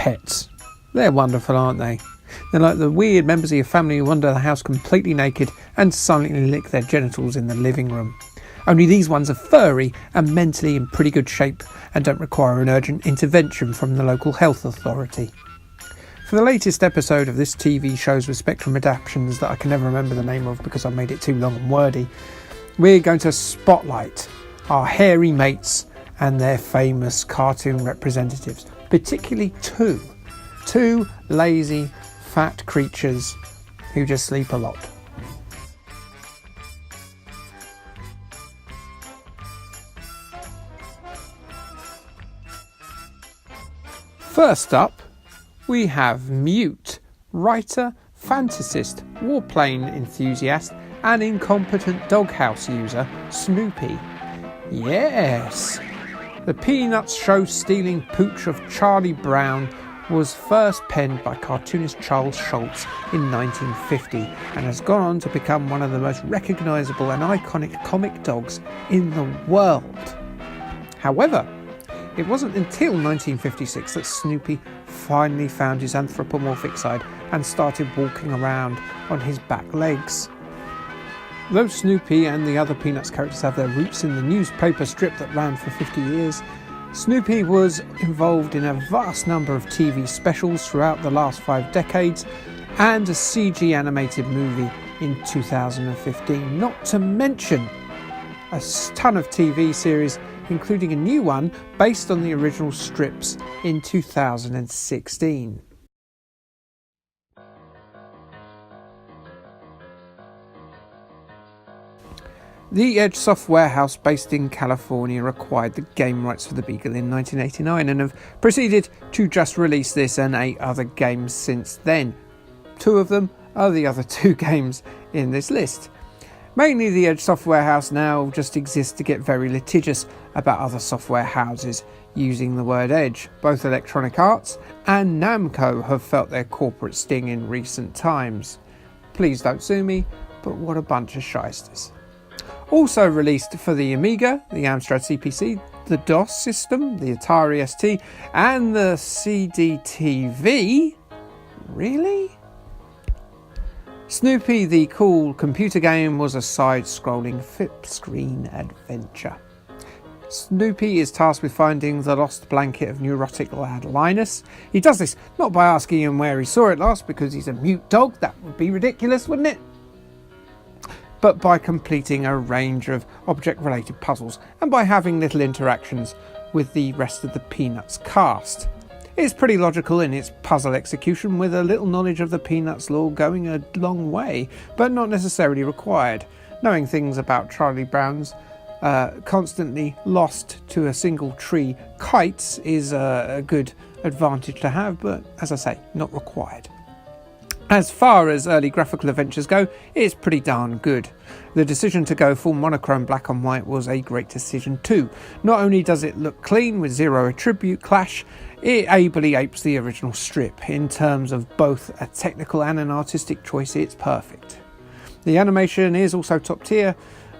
pets. They're wonderful, aren't they? They're like the weird members of your family who wander the house completely naked and silently lick their genitals in the living room. Only these ones are furry and mentally in pretty good shape and don't require an urgent intervention from the local health authority. For the latest episode of this TV show's with Spectrum adaptations that I can never remember the name of because I made it too long and wordy, we're going to spotlight our hairy mates and their famous cartoon representatives, particularly two lazy, fat creatures who just sleep a lot. First up, we have mute, writer, fantasist, warplane enthusiast and incompetent doghouse user Snoopy. Yes! The Peanuts show-stealing pooch of Charlie Brown was first penned by cartoonist Charles Schulz in 1950 and has gone on to become one of the most recognisable and iconic comic dogs in the world. However, it wasn't until 1956 that Snoopy finally found his anthropomorphic side and started walking around on his back legs. Though Snoopy and the other Peanuts characters have their roots in the newspaper strip that ran for 50 years, Snoopy was involved in a vast number of TV specials throughout the last 5 decades and a CG animated movie in 2015, not to mention a ton of TV series, including a new one based on the original strips in 2016. The Edge software house based in California acquired the game rights for the Beagle in 1989 and have proceeded to just release this and 8 other games since then. 2 of them are the other 2 games in this list. Mainly the Edge software house now just exists to get very litigious about other software houses using the word Edge. Both Electronic Arts and Namco have felt their corporate sting in recent times. Please don't sue me, but what a bunch of shysters. Also released for the Amiga, the Amstrad CPC, the DOS system, the Atari ST and the CDTV? Really? Snoopy the Cool computer game was a side-scrolling flip-screen adventure. Snoopy is tasked with finding the lost blanket of neurotic lad Linus. He does this not by asking him where he saw it last because he's a mute dog, that would be ridiculous, wouldn't it? But by completing a range of object-related puzzles and by having little interactions with the rest of the Peanuts cast. It's pretty logical in its puzzle execution, with a little knowledge of the Peanuts lore going a long way, but not necessarily required. Knowing things about Charlie Brown's constantly lost to a single tree kites is a good advantage to have, but as I say, not required. As far as early graphical adventures go, it's pretty darn good. The decision to go full monochrome black and white was a great decision too. Not only does it look clean with zero attribute clash, it ably apes the original strip. In terms of both a technical and an artistic choice, it's perfect. The animation is also top tier,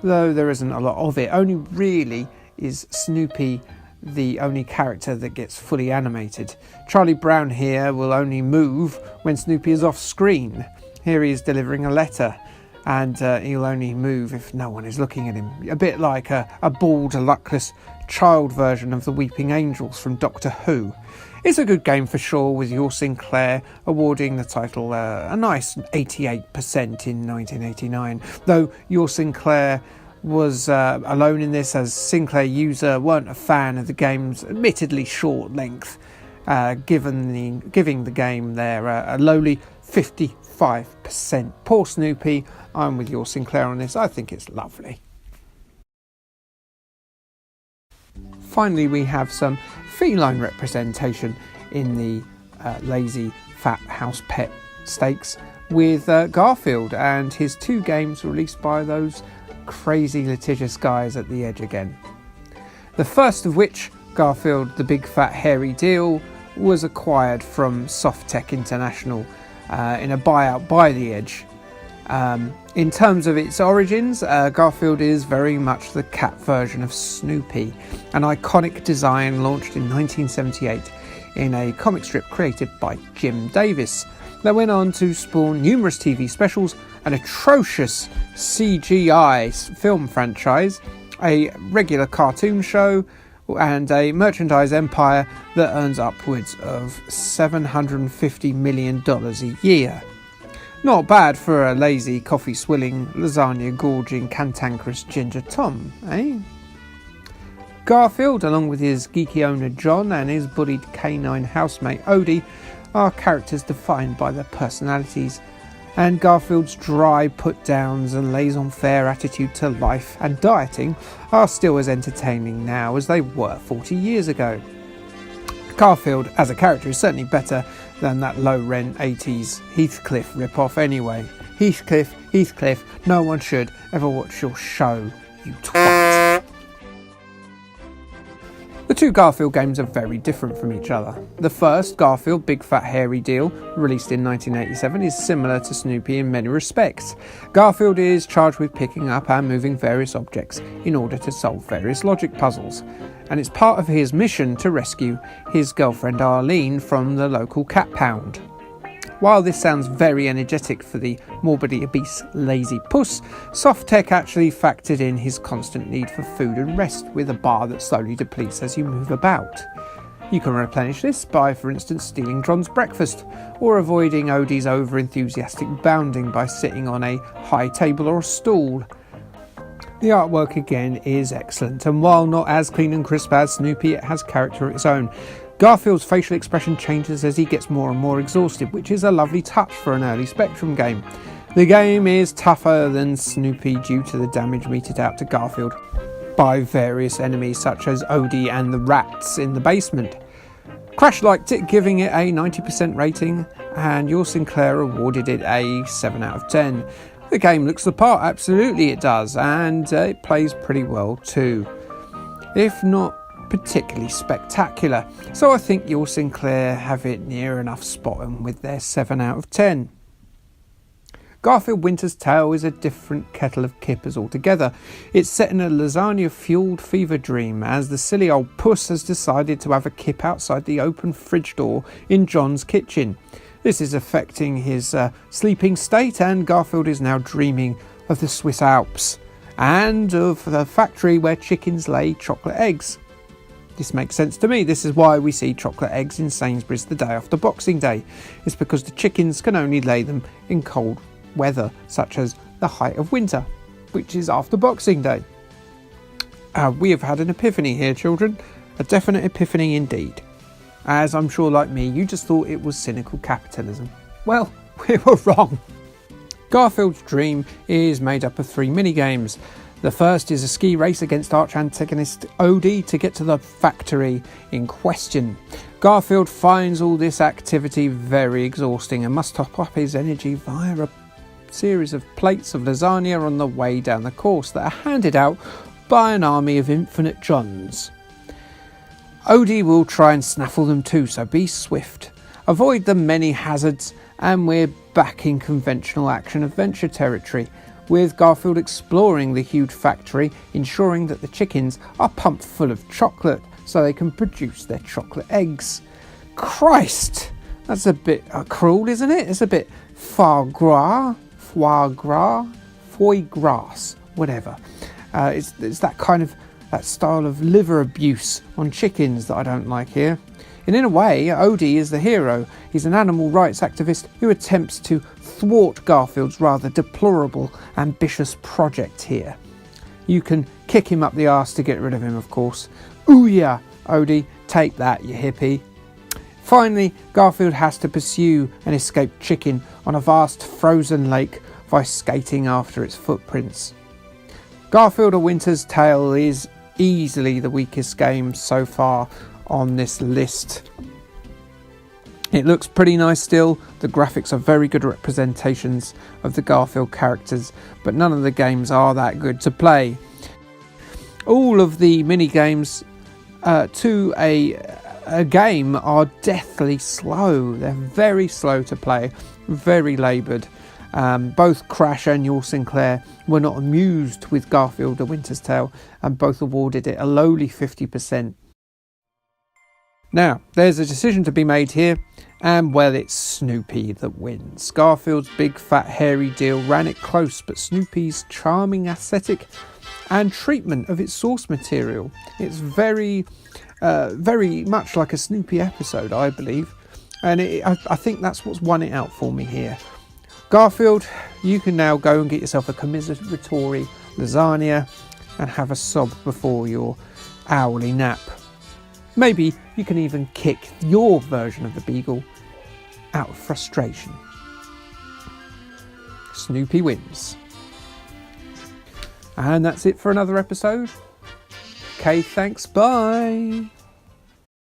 though there isn't a lot of it. Only really is Snoopy the only character that gets fully animated. Charlie Brown here will only move when Snoopy is off screen. Here he is delivering a letter and he'll only move if no one is looking at him. A bit like a bald, luckless child version of the Weeping Angels from Doctor Who. It's a good game for sure, with Yor Sinclair awarding the title a nice 88% in 1989, though Yor Sinclair was alone in this, as Sinclair user weren't a fan of the game's admittedly short length, giving the game there a lowly 55%. Poor Snoopy, I'm with Yor Sinclair on this, I think it's lovely. Finally, we have some feline representation in the lazy fat house pet stakes with Garfield and his 2 games released by those crazy litigious guys at the Edge again. The first of which, Garfield the Big Fat Hairy Deal, was acquired from Softtech International in a buyout by the Edge. In terms of its origins, Garfield is very much the cat version of Snoopy, an iconic design launched in 1978. in a comic strip created by Jim Davis that went on to spawn numerous TV specials, an atrocious CGI film franchise, a regular cartoon show, and a merchandise empire that earns upwards of $750 million a year. Not bad for a lazy, coffee-swilling, lasagna-gorging, cantankerous Ginger Tom, eh? Garfield, along with his geeky owner John and his bullied canine housemate Odie, are characters defined by their personalities, and Garfield's dry put-downs and laissez-faire attitude to life and dieting are still as entertaining now as they were 40 years ago. Garfield as a character is certainly better than that low-rent 80s Heathcliff rip-off anyway. Heathcliff, no one should ever watch your show, you twat. The two Garfield games are very different from each other. The first, Garfield Big Fat Hairy Deal, released in 1987, is similar to Snoopy in many respects. Garfield is charged with picking up and moving various objects in order to solve various logic puzzles, and it's part of his mission to rescue his girlfriend Arlene from the local cat pound. While this sounds very energetic for the morbidly obese lazy puss, Soft Tech actually factored in his constant need for food and rest with a bar that slowly depletes as you move about. You can replenish this by, for instance, stealing John's breakfast, or avoiding Odie's over-enthusiastic bounding by sitting on a high table or a stool. The artwork again is excellent, and while not as clean and crisp as Snoopy, it has character of its own. Garfield's facial expression changes as he gets more and more exhausted, which is a lovely touch for an early Spectrum game. The game is tougher than Snoopy due to the damage meted out to Garfield by various enemies such as Odie and the rats in the basement. Crash liked it, giving it a 90% rating, and your Sinclair awarded it a 7 out of 10. The game looks the part, absolutely it does, and it plays pretty well too, if not particularly spectacular, so I think your Sinclair have it near enough spot on with their 7 out of 10. Garfield Winter's Tale is a different kettle of kippers altogether. It's set in a lasagna-fueled fever dream as the silly old puss has decided to have a kip outside the open fridge door in John's kitchen. This is affecting his sleeping state, and Garfield is now dreaming of the Swiss Alps and of the factory where chickens lay chocolate eggs. This makes sense to me. This is why we see chocolate eggs in Sainsbury's the day after Boxing Day. It's because the chickens can only lay them in cold weather, such as the height of winter, which is after Boxing Day. We have had an epiphany here, children. A definite epiphany indeed. As I'm sure, like me, you just thought it was cynical capitalism. Well, we were wrong. Garfield's Dream is made up of 3 mini-games. The first is a ski race against arch-antagonist Odie to get to the factory in question. Garfield finds all this activity very exhausting and must top up his energy via a series of plates of lasagna on the way down the course that are handed out by an army of infinite Johns. Odie will try and snaffle them too, so be swift. Avoid the many hazards, and we're back in conventional action-adventure territory, with Garfield exploring the huge factory, ensuring that the chickens are pumped full of chocolate so they can produce their chocolate eggs. Christ! That's a bit cruel, isn't it? It's a bit foie gras, whatever. It's that style of liver abuse on chickens that I don't like here. And in a way, Odie is the hero. He's an animal rights activist who attempts to thwart Garfield's rather deplorable, ambitious project here. You can kick him up the arse to get rid of him, of course. Ooh yeah, Odie, take that, you hippie. Finally, Garfield has to pursue an escaped chicken on a vast frozen lake by skating after its footprints. Garfield: A Winter's Tale is easily the weakest game so far on this list. It looks pretty nice still, the graphics are very good representations of the Garfield characters, but none of the games are that good to play. All of the mini games to a game are deathly slow. They're very slow to play, very laboured. Both Crash and Your Sinclair were not amused with Garfield: A Winter's Tale, and both awarded it a lowly 50%. Now, there's a decision to be made here, and well, it's Snoopy that wins. Garfield's big, fat, hairy deal ran it close, but Snoopy's charming aesthetic and treatment of its source material, it's very much like a Snoopy episode, I believe, and I think that's what's won it out for me here. Garfield, you can now go and get yourself a commiseratory lasagna and have a sob before your owly nap. Maybe you can even kick your version of the beagle out of frustration. Snoopy wins. And that's it for another episode. Okay, thanks, bye.